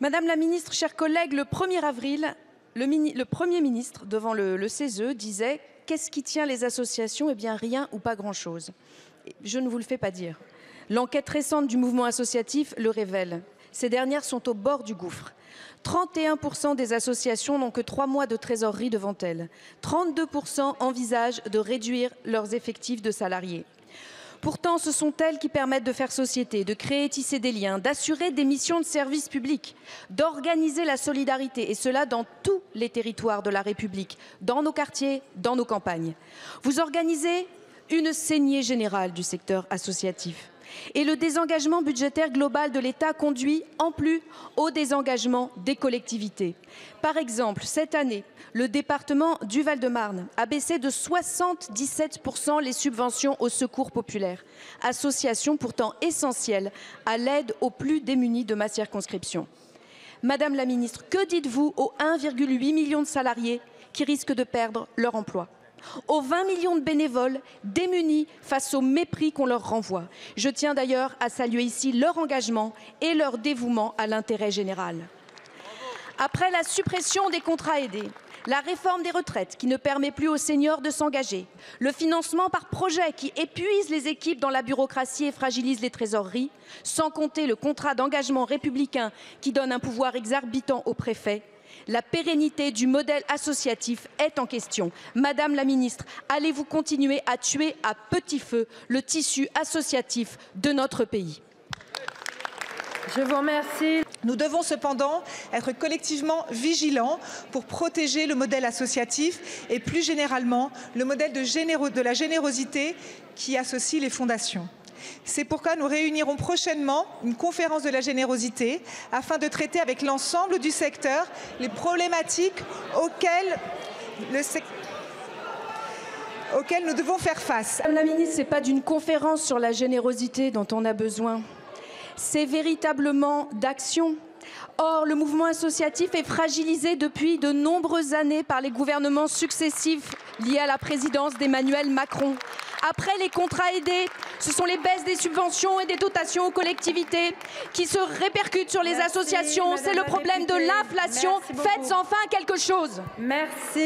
Madame la ministre, chers collègues, le 1er avril, le Premier ministre, devant le CESE, disait « Qu'est-ce qui tient les associations ? Eh bien, rien ou pas grand-chose. » Je ne vous le fais pas dire. L'enquête récente du mouvement associatif le révèle. Ces dernières sont au bord du gouffre. 31% des associations n'ont que 3 mois de trésorerie devant elles. 32% envisagent de réduire leurs effectifs de salariés. Pourtant, ce sont elles qui permettent de faire société, de créer et tisser des liens, d'assurer des missions de service public, d'organiser la solidarité, et cela dans tous les territoires de la République, dans nos quartiers, dans nos campagnes. Vous organisez une saignée générale du secteur associatif. Et le désengagement budgétaire global de l'État conduit en plus au désengagement des collectivités. Par exemple, cette année, le département du Val-de-Marne a baissé de 77% les subventions au secours populaire, association pourtant essentielle à l'aide aux plus démunis de ma circonscription. Madame la ministre, que dites-vous aux 1,8 million de salariés qui risquent de perdre leur emploi ? Aux 20 millions de bénévoles démunis face au mépris qu'on leur renvoie. Je tiens d'ailleurs à saluer ici leur engagement et leur dévouement à l'intérêt général. Après la suppression des contrats aidés, la réforme des retraites qui ne permet plus aux seniors de s'engager, le financement par projet qui épuise les équipes dans la bureaucratie et fragilise les trésoreries, sans compter le contrat d'engagement républicain qui donne un pouvoir exorbitant aux préfets, la pérennité du modèle associatif est en question. Madame la ministre, allez-vous continuer à tuer à petit feu le tissu associatif de notre pays ? Je vous remercie. Nous devons cependant être collectivement vigilants pour protéger le modèle associatif et plus généralement le modèle de la générosité qui associe les fondations. C'est pourquoi nous réunirons prochainement une conférence de la générosité afin de traiter avec l'ensemble du secteur les problématiques auxquelles nous devons faire face. Madame la ministre, ce n'est pas d'une conférence sur la générosité dont on a besoin. C'est véritablement d'action. Or, le mouvement associatif est fragilisé depuis de nombreuses années par les gouvernements successifs liés à la présidence d'Emmanuel Macron. Après les contrats aidés, ce sont les baisses des subventions et des dotations aux collectivités qui se répercutent sur les associations. C'est le problème de l'inflation. Faites enfin quelque chose. Merci.